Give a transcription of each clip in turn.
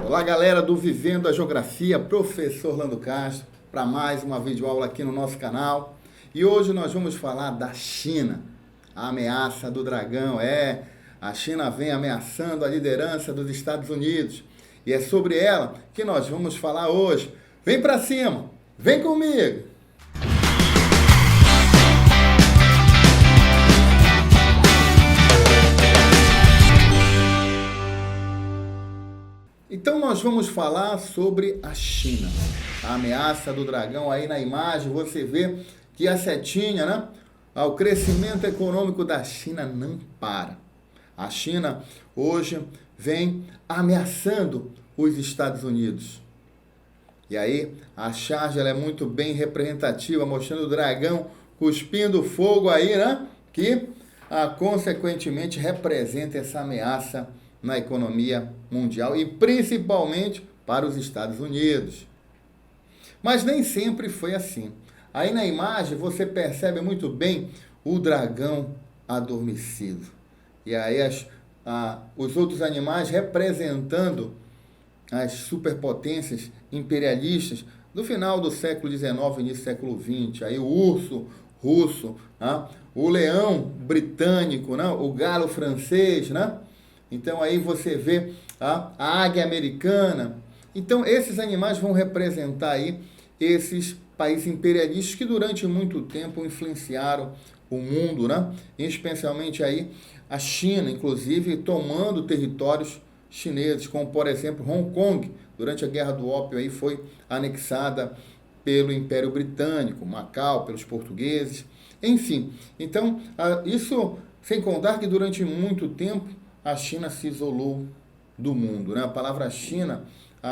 Olá, galera do Vivendo a Geografia, professor Orlando Castro, para mais uma videoaula aqui no nosso canal. E hoje nós vamos falar da China, a ameaça do dragão. A China vem ameaçando a liderança dos Estados Unidos. E é sobre ela que nós vamos falar hoje. Vem para cima, vem comigo! Então nós vamos falar sobre a China, a ameaça do dragão. Aí na imagem você vê que a setinha, né? O crescimento econômico da China não para. A China hoje vem ameaçando os Estados Unidos. E aí a charge ela é muito bem representativa, mostrando o dragão cuspindo fogo aí, né? Que consequentemente representa essa ameaça na economia mundial e principalmente para os Estados Unidos. Mas nem sempre foi assim. Aí na imagem você percebe muito bem o dragão adormecido. E aí os outros animais representando as superpotências imperialistas do final do século XIX, início do século XX. Aí o urso russo, né? O leão britânico, né? O galo francês, né? Então aí você vê a águia americana. Então esses animais vão representar aí esses países imperialistas que durante muito tempo influenciaram o mundo, né? Especialmente aí a China, inclusive tomando territórios chineses, como por exemplo Hong Kong, durante a Guerra do Ópio aí foi anexada pelo Império Britânico, Macau pelos portugueses, enfim. Então isso sem contar que durante muito tempo a China se isolou do mundo, né? A palavra China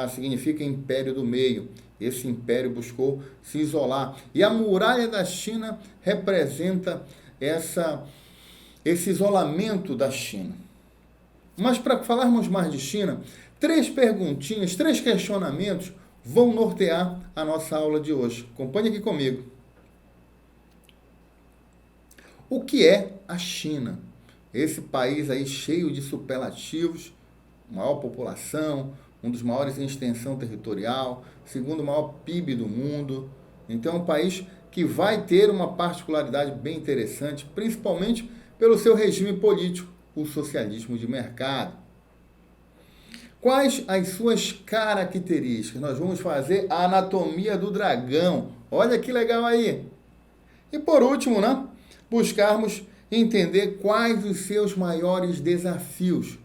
significa império do meio. Esse império buscou se isolar. E a muralha da China representa esse isolamento da China. Mas para falarmos mais de China, 3 perguntinhas, 3 questionamentos vão nortear a nossa aula de hoje. Acompanhe aqui comigo. O que é a China? Esse país aí cheio de superlativos, maior população, um dos maiores em extensão territorial, segundo maior PIB do mundo. Então é um país que vai ter uma particularidade bem interessante, principalmente pelo seu regime político, o socialismo de mercado. Quais as suas características? Nós vamos fazer a anatomia do dragão. Olha que legal aí! E por último, né, buscarmos entender quais os seus maiores desafios,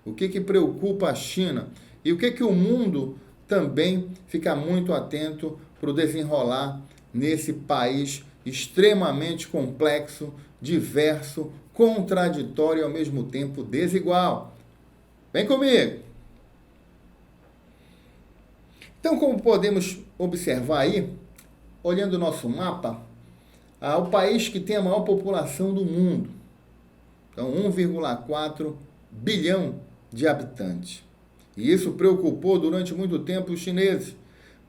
o que preocupa a China e o que o mundo também fica muito atento para o desenrolar nesse país extremamente complexo, diverso, contraditório e ao mesmo tempo desigual. Vem comigo! Então, como podemos observar aí, olhando o nosso mapa, o país que tem a maior população do mundo. Então, 1,4 bilhão de habitantes. E isso preocupou durante muito tempo os chineses,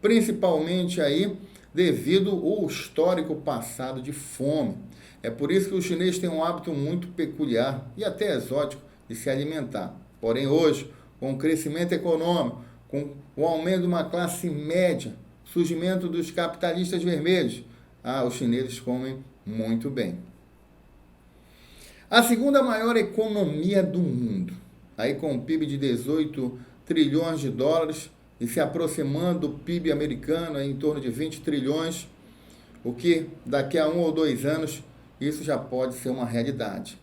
principalmente aí devido ao histórico passado de fome. É por isso que os chineses têm um hábito muito peculiar e até exótico de se alimentar. Porém, hoje, com o crescimento econômico, com o aumento de uma classe média, surgimento dos capitalistas vermelhos, os chineses comem muito bem. A segunda maior economia do mundo, aí com um PIB de 18 trilhões de dólares e se aproximando do PIB americano em torno de 20 trilhões, o que daqui a 1 ou 2 anos isso já pode ser uma realidade.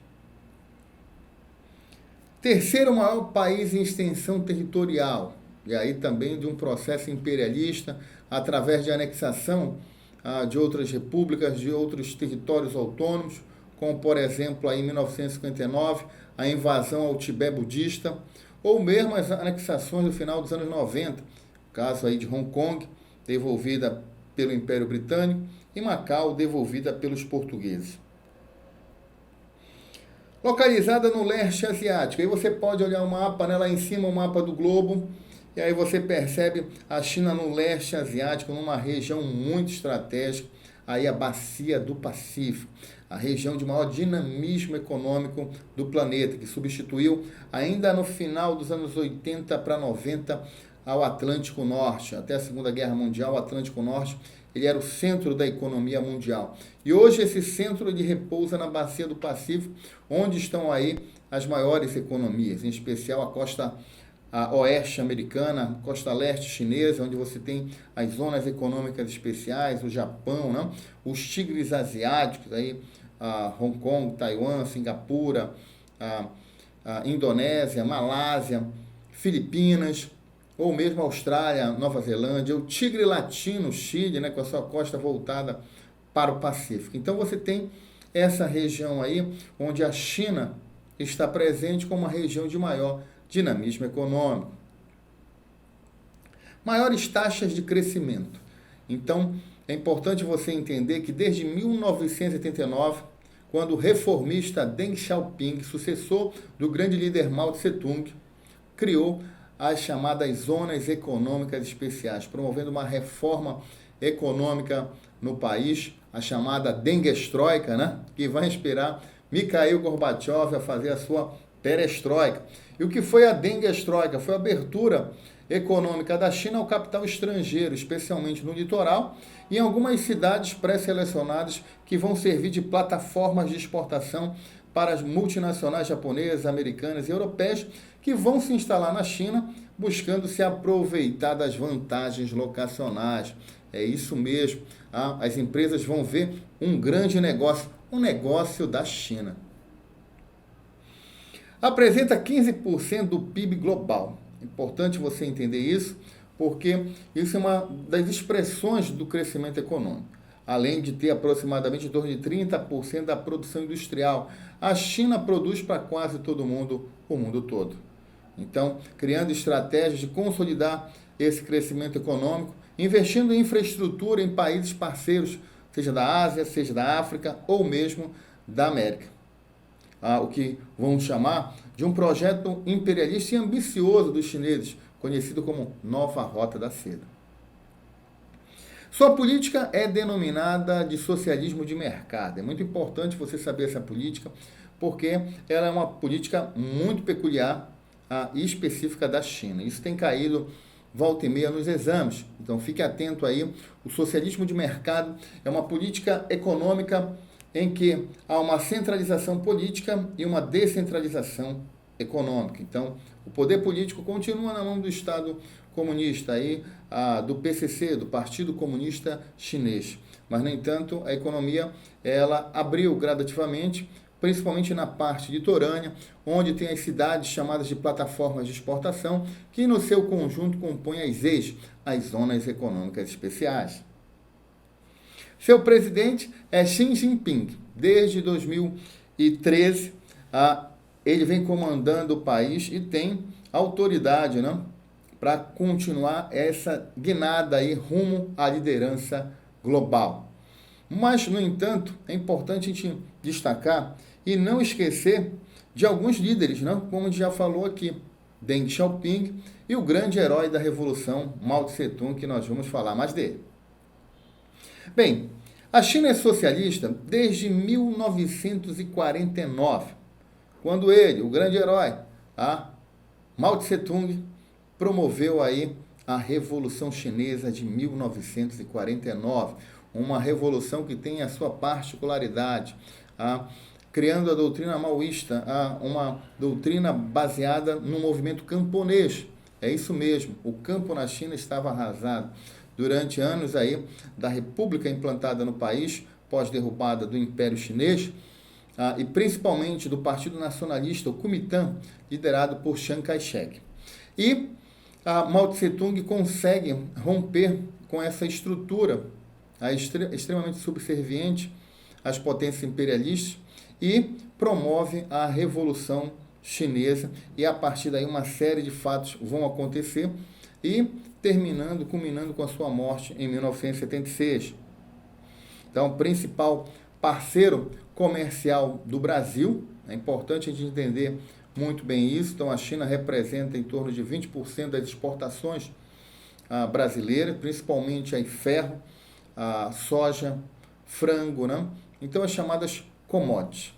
Terceiro maior país em extensão territorial, e aí também de um processo imperialista através de anexação de outras repúblicas, de outros territórios autônomos, como, por exemplo, aí, em 1959, a invasão ao Tibete budista, ou mesmo as anexações no final dos anos 90, o caso aí de Hong Kong, devolvida pelo Império Britânico, e Macau, devolvida pelos portugueses. Localizada no leste asiático, aí você pode olhar o mapa, né, lá em cima o mapa do globo, e aí você percebe a China no leste asiático, numa região muito estratégica, aí a bacia do Pacífico, a região de maior dinamismo econômico do planeta, que substituiu ainda no final dos anos 80 para 90 ao Atlântico Norte. Até a Segunda Guerra Mundial, o Atlântico Norte ele era o centro da economia mundial. E hoje esse centro ele repousa na bacia do Pacífico, onde estão aí as maiores economias, em especial a costa oeste americana, costa leste chinesa, onde você tem as zonas econômicas especiais, o Japão, né? Os tigres asiáticos, aí, Hong Kong, Taiwan, Singapura, Indonésia, Malásia, Filipinas, ou mesmo Austrália, Nova Zelândia, o tigre latino, Chile, né, com a sua costa voltada para o Pacífico. Então você tem essa região aí, onde a China está presente como uma região de maior dinamismo econômico. Maiores taxas de crescimento. Então, é importante você entender que desde 1989, quando o reformista Deng Xiaoping, sucessor do grande líder Mao Tse-tung, criou as chamadas zonas econômicas especiais, promovendo uma reforma econômica no país, a chamada Denguestroika, né? Que vai inspirar Mikhail Gorbachev a fazer a sua perestroika. E o que foi a Denguestroika? Foi a abertura econômica da China ao capital estrangeiro, especialmente no litoral, e em algumas cidades pré-selecionadas que vão servir de plataformas de exportação para as multinacionais japonesas, americanas e europeias que vão se instalar na China buscando se aproveitar das vantagens locacionais. É isso mesmo, as empresas vão ver um grande negócio, um negócio da China. Apresenta 15% do PIB global. É importante você entender isso, porque isso é uma das expressões do crescimento econômico. Além de ter aproximadamente em torno de 30% da produção industrial, a China produz para quase todo mundo, o mundo todo. Então, criando estratégias de consolidar esse crescimento econômico, investindo em infraestrutura em países parceiros, seja da Ásia, seja da África ou mesmo da América. O que vamos chamar de um projeto imperialista e ambicioso dos chineses, conhecido como Nova Rota da Seda. Sua política é denominada de socialismo de mercado. É muito importante você saber essa política, porque ela é uma política muito peculiar e específica da China. Isso tem caído volta e meia nos exames. Então fique atento aí. O socialismo de mercado é uma política econômica em que há uma centralização política e uma descentralização econômica. Então, o poder político continua na mão do Estado comunista, aí, do PCC, do Partido Comunista Chinês. Mas, no entanto, a economia ela abriu gradativamente, principalmente na parte litorânea, onde tem as cidades chamadas de plataformas de exportação, que no seu conjunto compõem as ZEIs, as Zonas Econômicas Especiais. Seu presidente é Xi Jinping. Desde 2013, ele vem comandando o país e tem autoridade, né, para continuar essa guinada aí rumo à liderança global. Mas, no entanto, é importante a gente destacar e não esquecer de alguns líderes, né, como a gente já falou aqui, Deng Xiaoping e o grande herói da Revolução, Mao Tse-tung, que nós vamos falar mais dele. Bem, a China é socialista desde 1949, quando ele, o grande herói, Mao Tse-tung, promoveu aí a Revolução Chinesa de 1949, uma revolução que tem a sua particularidade, criando a doutrina maoísta, uma doutrina baseada no movimento camponês. É isso mesmo, o campo na China estava arrasado. Durante anos aí da república implantada no país, pós-derrubada do Império Chinês, e principalmente do Partido Nacionalista, o Kuomintang, liderado por Chiang Kai-shek. E Mao Tse-tung consegue romper com essa estrutura extremamente subserviente às potências imperialistas e promove a Revolução Chinesa, e a partir daí uma série de fatos vão acontecer e culminando com a sua morte em 1976. Então, o principal parceiro comercial do Brasil, é importante a gente entender muito bem isso. Então, a China representa em torno de 20% das exportações brasileiras, principalmente aí ferro, soja, frango, né? Então, as chamadas commodities.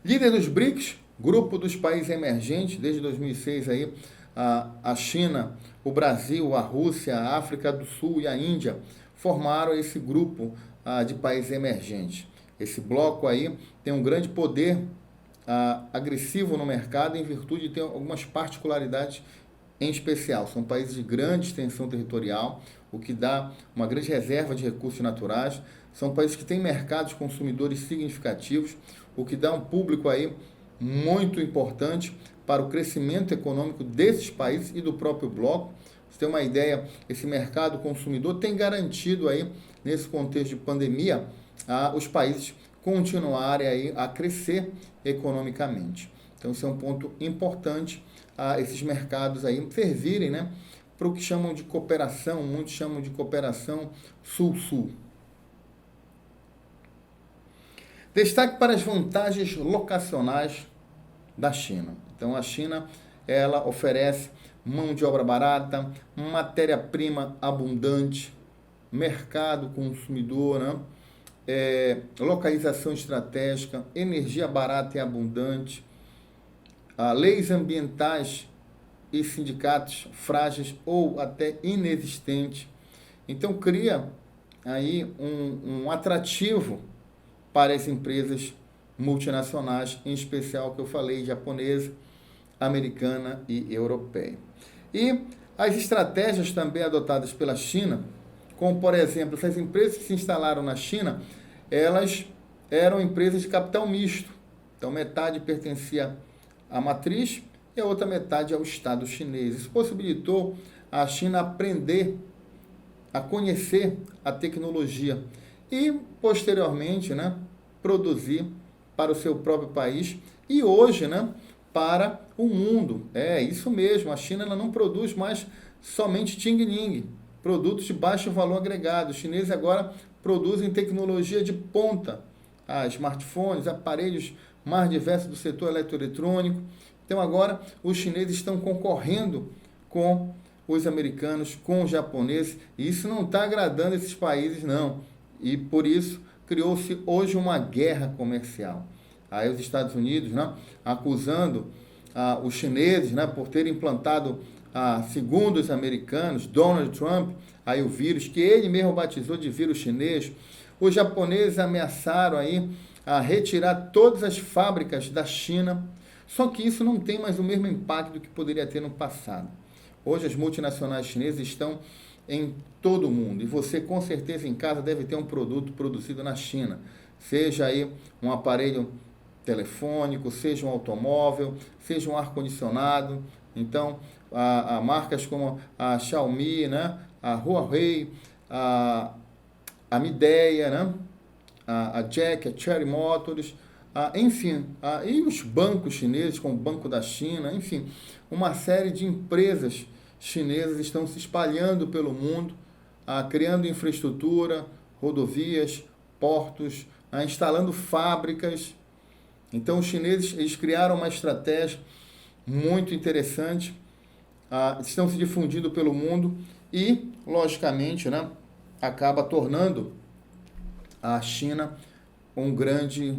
Líder dos BRICS, grupo dos países emergentes, desde 2006 aí, a China, o Brasil, a Rússia, a África do Sul e a Índia formaram esse grupo de países emergentes. Esse bloco aí tem um grande poder agressivo no mercado em virtude de ter algumas particularidades em especial. São países de grande extensão territorial, o que dá uma grande reserva de recursos naturais. São países que têm mercados consumidores significativos, o que dá um público aí muito importante para o crescimento econômico desses países e do próprio bloco. Você tem uma ideia, esse mercado consumidor tem garantido aí, nesse contexto de pandemia, os países continuarem aí a crescer economicamente. Então, isso é um ponto importante, esses mercados aí servirem, né, para o que chamam de cooperação, muitos chamam de cooperação sul-sul. Destaque para as vantagens locacionais da China. Então, a China, ela oferece mão de obra barata, matéria-prima abundante, mercado consumidor, né? Localização estratégica, energia barata e abundante, leis ambientais e sindicatos frágeis ou até inexistentes. Então, cria aí um atrativo para as empresas multinacionais, em especial que eu falei, japonesa, americana e europeia. E as estratégias também adotadas pela China, como por exemplo, essas empresas que se instalaram na China, elas eram empresas de capital misto. Então, metade pertencia à matriz e a outra metade ao Estado chinês. Isso possibilitou a China aprender a conhecer a tecnologia e, posteriormente, né, produzir para o seu próprio país e hoje, né, para o mundo. É isso mesmo, a China ela não produz mais somente ting-ling, produtos de baixo valor agregado. Os chineses agora produzem tecnologia de ponta, smartphones, aparelhos mais diversos do setor eletroeletrônico. Então agora os chineses estão concorrendo com os americanos, com os japoneses, e isso não está agradando esses países, não. E por isso criou-se hoje uma guerra comercial. Aí os Estados Unidos, né, acusando os chineses, né, por terem implantado, segundo os americanos, Donald Trump, aí o vírus, que ele mesmo batizou de vírus chinês. Os japoneses ameaçaram aí a retirar todas as fábricas da China, só que isso não tem mais o mesmo impacto que poderia ter no passado. Hoje as multinacionais chinesas estão em todo o mundo, e você com certeza em casa deve ter um produto produzido na China, seja aí um aparelho telefônico, seja um automóvel, seja um ar-condicionado. Então, marcas como a Xiaomi, né, a Huawei, a Midea, né, a Jack, a Chery Motors, enfim, e os bancos chineses, como o Banco da China, enfim, uma série de empresas chinesas estão se espalhando pelo mundo, criando infraestrutura, rodovias, portos, instalando fábricas. Então, os chineses eles criaram uma estratégia muito interessante, estão se difundindo pelo mundo e, logicamente, né, acaba tornando a China um grande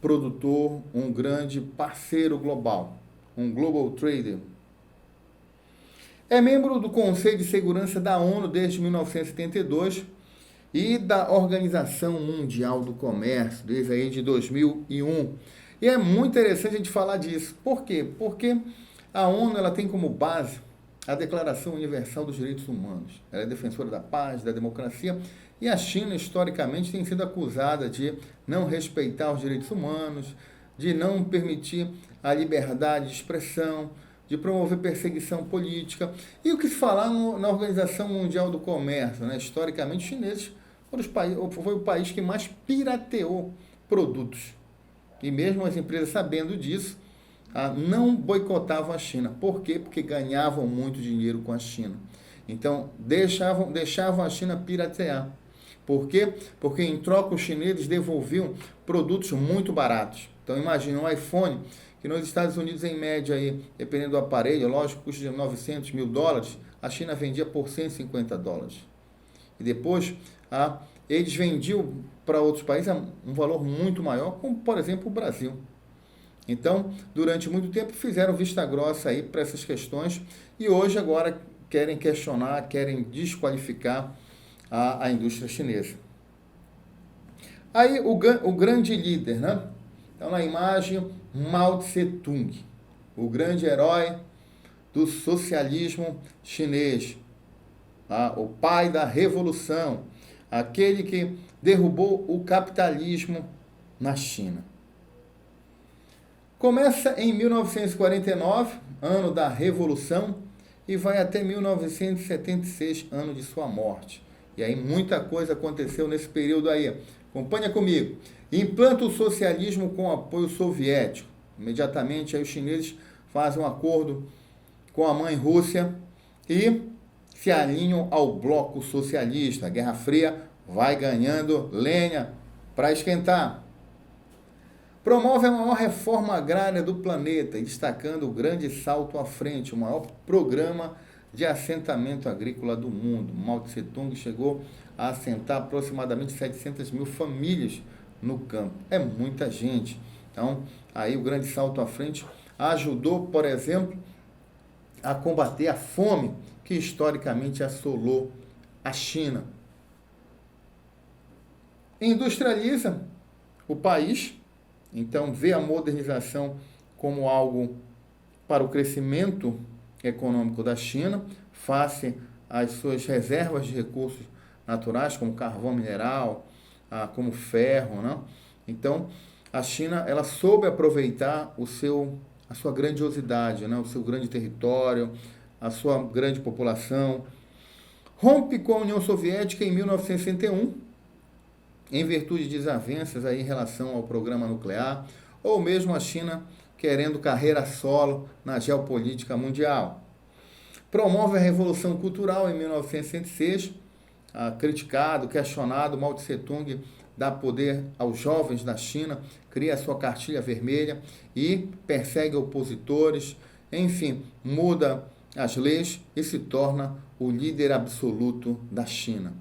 produtor, um grande parceiro global, um global trader. É membro do Conselho de Segurança da ONU desde 1972 e da Organização Mundial do Comércio, desde aí de 2001. E é muito interessante a gente falar disso. Por quê? Porque a ONU ela tem como base a Declaração Universal dos Direitos Humanos. Ela é defensora da paz, da democracia, e a China, historicamente, tem sido acusada de não respeitar os direitos humanos, de não permitir a liberdade de expressão, de promover perseguição política. E o que se falar na Organização Mundial do Comércio, né? Historicamente, os chineses foi o país que mais pirateou produtos. E mesmo as empresas sabendo disso, não boicotavam a China. Por quê? Porque ganhavam muito dinheiro com a China. Então, deixavam a China piratear. Por quê? Porque em troca os chineses devolviam produtos muito baratos. Então, imagine um iPhone, que nos Estados Unidos, em média, aí, dependendo do aparelho, lógico, custa de $900 mil, a China vendia por $150. E depois, eles vendiam para outros países a um valor muito maior, como, por exemplo, o Brasil. Então, durante muito tempo, fizeram vista grossa aí para essas questões e hoje, agora, querem questionar, querem desqualificar a indústria chinesa. Aí, o grande líder, né? Então, na imagem, Mao Tse-tung, o grande herói do socialismo chinês, o pai da revolução, aquele que derrubou o capitalismo na China. Começa em 1949, ano da Revolução, e vai até 1976, ano de sua morte. E aí muita coisa aconteceu nesse período aí. Acompanha comigo. Implanta o socialismo com apoio soviético. Imediatamente aí os chineses fazem um acordo com a mãe Rússia e se alinham ao bloco socialista. A Guerra Fria vai ganhando lenha para esquentar. Promove a maior reforma agrária do planeta, destacando o grande salto à frente, o maior programa de assentamento agrícola do mundo. Mao Tse-tung chegou a assentar aproximadamente 700 mil famílias no campo. É muita gente. Então, aí o grande salto à frente ajudou, por exemplo, a combater a fome que historicamente assolou a China. Industrializa o país. Então, vê a modernização como algo para o crescimento econômico da China, face às suas reservas de recursos naturais, como carvão mineral, como ferro, né? Então, a China, ela soube aproveitar a sua grandiosidade, né? O seu grande território, a sua grande população. Rompe com a União Soviética em 1961, em virtude de desavenças aí em relação ao programa nuclear, ou mesmo a China querendo carreira solo na geopolítica mundial. Promove a Revolução Cultural em 1906, criticado, questionado, Mao Tse-tung dá poder aos jovens da China, cria a sua cartilha vermelha e persegue opositores, enfim, muda as leis e se torna o líder absoluto da China.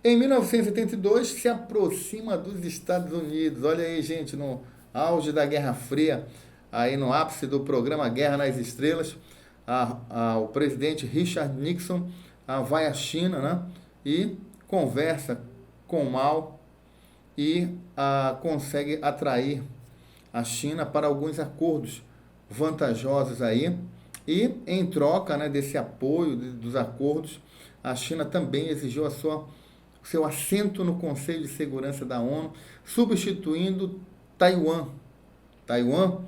Em 1972, se aproxima dos Estados Unidos. Olha aí, gente, no auge da Guerra Fria, aí no ápice do programa Guerra nas Estrelas, o presidente Richard Nixon vai à China, né, e conversa com Mao e consegue atrair a China para alguns acordos vantajosos aí. E, em troca, né, desse apoio dos acordos, a China também exigiu seu assento no Conselho de Segurança da ONU, substituindo Taiwan. Taiwan,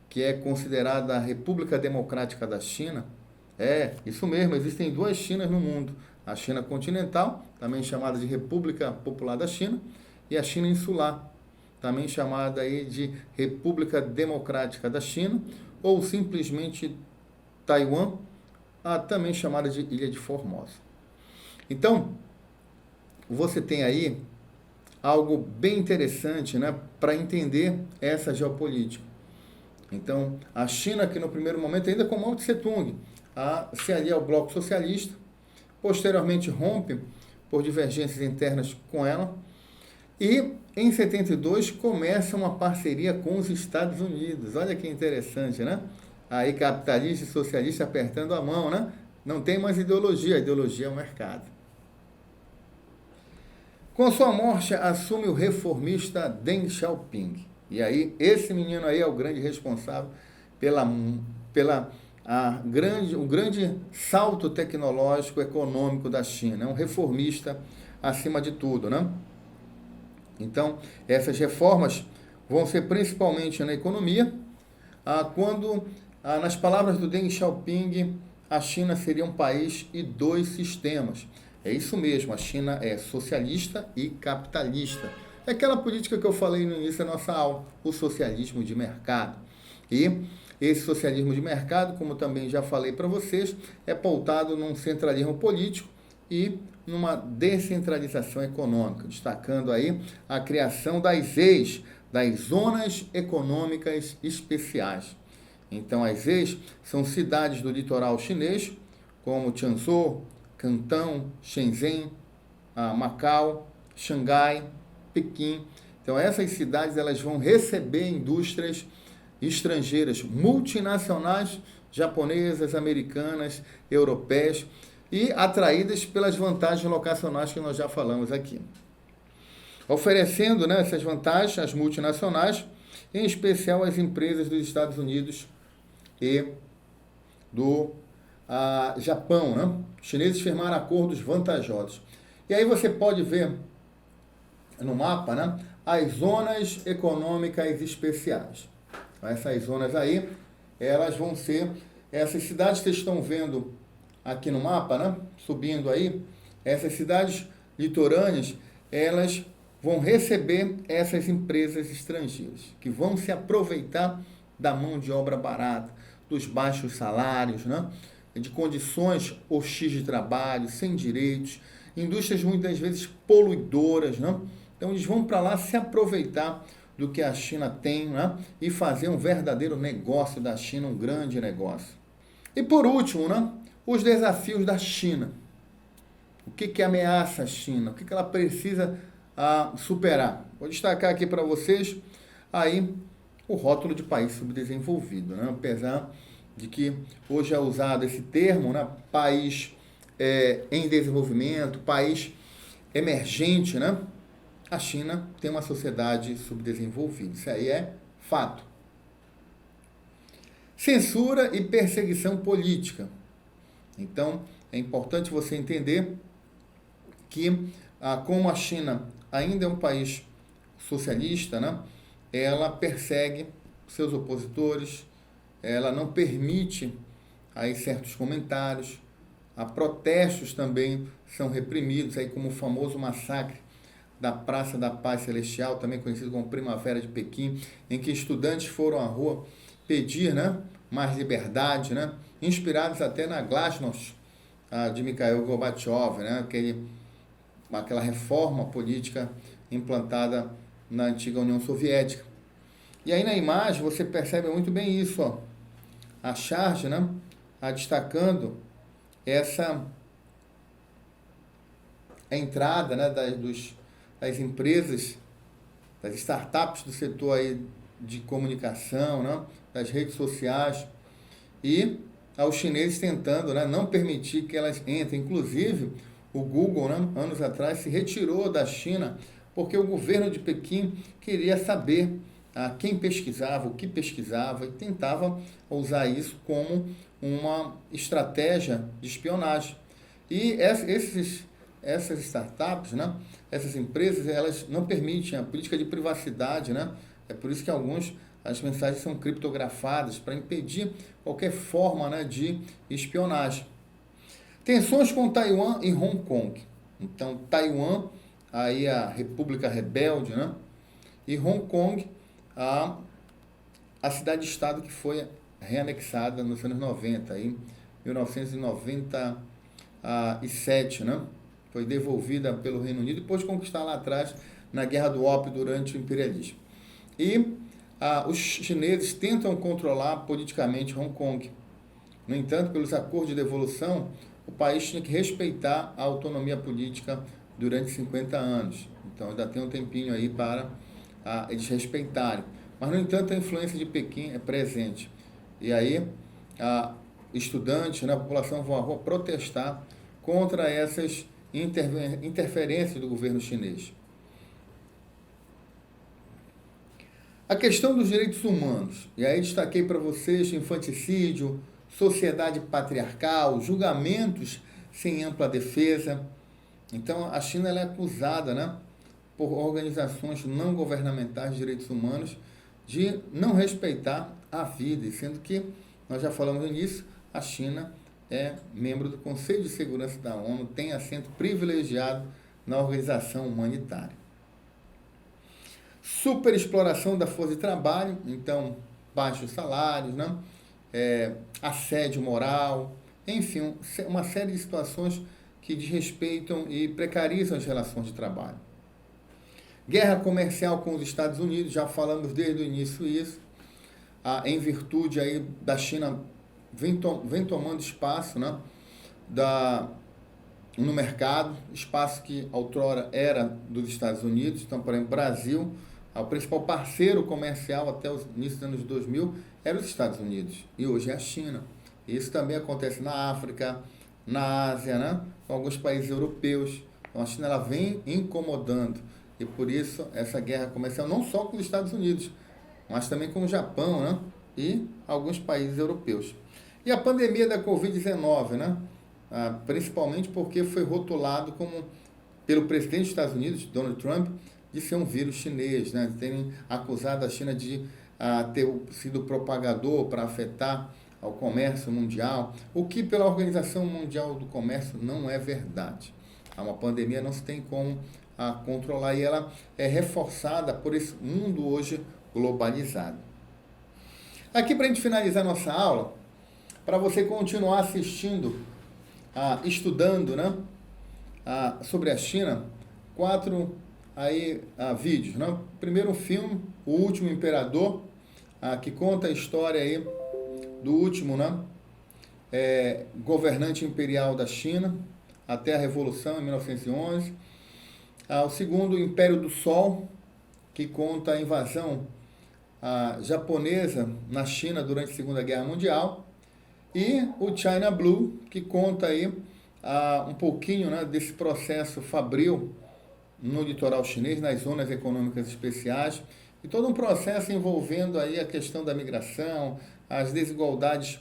que é considerada a República Democrática da China, isso mesmo, existem duas Chinas no mundo. A China continental, também chamada de República Popular da China, e a China insular, também chamada aí de República Democrática da China, ou simplesmente Taiwan, também chamada de Ilha de Formosa. Então, você tem aí algo bem interessante, né, para entender essa geopolítica. Então, a China, que no primeiro momento, ainda com Mao Tse-tung, se alia ao bloco socialista, posteriormente rompe por divergências internas com ela, e em 72 começa uma parceria com os Estados Unidos. Olha que interessante, né? Aí capitalista e socialista apertando a mão, né? Não tem mais ideologia, a ideologia é o mercado. Com sua morte, assume o reformista Deng Xiaoping. E aí, esse menino aí é o grande responsável o grande salto tecnológico econômico da China. É um reformista acima de tudo, né? Então, essas reformas vão ser principalmente na economia, quando, nas palavras do Deng Xiaoping, a China seria um país e dois sistemas. É isso mesmo, a China é socialista e capitalista. É aquela política que eu falei no início da nossa aula, o socialismo de mercado. E esse socialismo de mercado, como também já falei para vocês, é pautado num centralismo político e numa descentralização econômica, destacando aí a criação das ZEIs, das Zonas Econômicas Especiais. Então, as ZEIs são cidades do litoral chinês, como Tianzhou, Cantão, Shenzhen, Macau, Xangai, Pequim. Então essas cidades elas vão receber indústrias estrangeiras, multinacionais, japonesas, americanas, europeias e atraídas pelas vantagens locacionais que nós já falamos aqui. Oferecendo, né, essas vantagens às multinacionais, em especial às empresas dos Estados Unidos e do Japão, né? Os chineses firmaram acordos vantajosos. E aí você pode ver no mapa, né, as zonas econômicas especiais. Essas zonas aí, elas vão ser essas cidades que vocês estão vendo aqui no mapa, né, subindo aí, essas cidades litorâneas, elas vão receber essas empresas estrangeiras, que vão se aproveitar da mão de obra barata, dos baixos salários, né, de condições hostis de trabalho, sem direitos, indústrias muitas vezes poluidoras, né? Então eles vão para lá se aproveitar do que a China tem, né? E fazer um verdadeiro negócio da China, um grande negócio. E por último, né? Os desafios da China. O que ameaça a China? O que ela precisa superar? Vou destacar aqui para vocês aí o rótulo de país subdesenvolvido, né? Apesar de que hoje é usado esse termo, né? País em desenvolvimento, país emergente, né? A China tem uma sociedade subdesenvolvida. Isso aí é fato. Censura e perseguição política. Então, é importante você entender que, como a China ainda é um país socialista, né? Ela persegue seus opositores, ela não permite aí certos comentários, protestos também são reprimidos, aí como o famoso massacre da Praça da Paz Celestial, também conhecido como Primavera de Pequim, em que estudantes foram à rua pedir, né, mais liberdade, né, inspirados até na Glasnost de Mikhail Gorbachev, né, aquela reforma política implantada na antiga União Soviética. E aí na imagem você percebe muito bem isso, ó, a charge, né, destacando a entrada, né, das empresas, das startups do setor aí de comunicação, né, das redes sociais, e aos chineses tentando, né, não permitir que elas entrem. Inclusive, o Google, né, anos atrás, se retirou da China porque o governo de Pequim queria saber quem pesquisava, o que pesquisava, e tentava usar isso como uma estratégia de espionagem. E essas startups, né, essas empresas, elas não permitem a política de privacidade, né? É por isso que as mensagens são criptografadas para impedir qualquer forma, né, de espionagem. Tensões com Taiwan e Hong Kong. Então, Taiwan, aí a República Rebelde, né? E Hong Kong, a cidade-estado que foi reanexada nos anos 90, em 1997, né? Foi devolvida pelo Reino Unido depois de conquistar lá atrás na Guerra do Ópio durante o imperialismo. E os chineses tentam controlar politicamente Hong Kong. No entanto, pelos acordos de devolução, o país tinha que respeitar a autonomia política durante 50 anos. Então ainda tem um tempinho aí para eles respeitarem. Mas, no entanto, a influência de Pequim é presente. E aí, estudantes, né, a população vão à rua protestar contra essas interferências do governo chinês. A questão dos direitos humanos. E aí destaquei para vocês infanticídio, sociedade patriarcal, julgamentos sem ampla defesa. Então, a China ela é acusada, né, por organizações não governamentais de direitos humanos de não respeitar a vida, e sendo que, nós já falamos no início, a China é membro do Conselho de Segurança da ONU, tem assento privilegiado na organização humanitária. Superexploração da força de trabalho, então, baixos salários, né? Assédio moral, enfim, uma série de situações que desrespeitam e precarizam as relações de trabalho. Guerra comercial com os Estados Unidos, já falamos desde o início isso, em virtude aí da China vem tomando espaço, né, no mercado, espaço que outrora era dos Estados Unidos. Então, por exemplo, Brasil, o principal parceiro comercial até o início dos anos 2000 era os Estados Unidos, e hoje é a China. Isso também acontece na África, na Ásia, né? Com alguns países europeus. Então, a China ela vem incomodando, e por isso essa guerra comercial não só com os Estados Unidos, mas também com o Japão, né? E alguns países europeus. E a pandemia da Covid-19, né? Principalmente porque foi rotulado como, pelo presidente dos Estados Unidos, Donald Trump, de ser um vírus chinês, né? De terem acusado a China de ter sido propagador para afetar ao comércio mundial, o que pela Organização Mundial do Comércio não é verdade. Uma pandemia não se tem como controlar, e ela é reforçada por esse mundo hoje globalizado. Aqui, para a gente finalizar nossa aula, para você continuar assistindo, estudando, né, sobre a China, 4 vídeos. Né? Primeiro, um filme, O Último Imperador, que conta a história aí do último, né, governante imperial da China, até a Revolução em 1911. O segundo, o Império do Sol, que conta a invasão japonesa na China durante a Segunda Guerra Mundial. E o China Blue, que conta aí um pouquinho, né, desse processo fabril no litoral chinês, nas zonas econômicas especiais, e todo um processo envolvendo aí a questão da migração, as desigualdades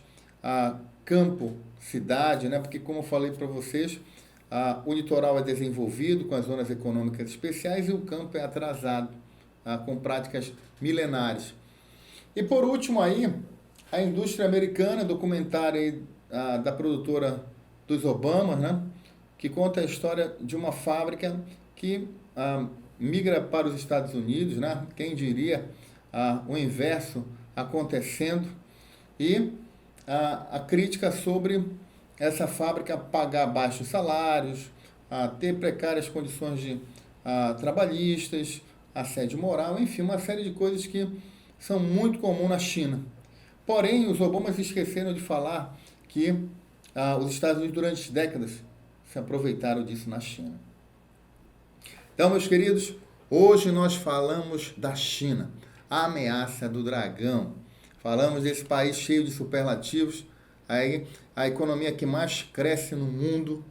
campo-cidade, né? Porque, como eu falei para vocês, o litoral é desenvolvido com as zonas econômicas especiais e o campo é atrasado, com práticas milenares. E por último aí, a indústria americana, documentário aí, da produtora dos Obamas, né? Que conta a história de uma fábrica que migra para os Estados Unidos, né? Quem diria o inverso acontecendo, e a crítica sobre essa fábrica pagar baixos salários, ter precárias condições trabalhistas, assédio moral, enfim, uma série de coisas que são muito comuns na China. Porém, os Obamas esqueceram de falar que os Estados Unidos, durante décadas, se aproveitaram disso na China. Então, meus queridos, hoje nós falamos da China, a ameaça do dragão. Falamos desse país cheio de superlativos, a economia que mais cresce no mundo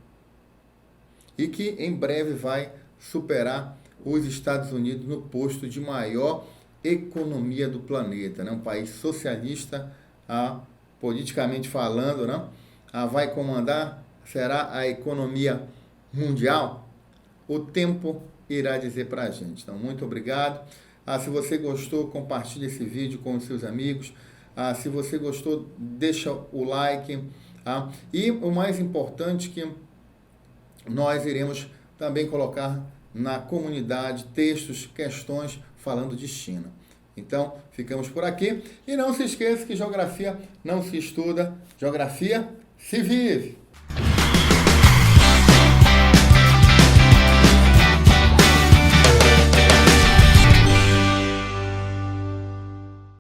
e que em breve vai superar os Estados Unidos no posto de maior economia do planeta, né? Um país socialista, politicamente falando, né? Vai comandar, será a economia mundial? O tempo irá dizer para a gente. Então, muito obrigado. Se você gostou, compartilhe esse vídeo com os seus amigos. Se você gostou, deixa o like. E o mais importante, que nós iremos também colocar na comunidade textos, questões falando de China. Então, ficamos por aqui. E não se esqueça que geografia não se estuda, geografia se vive.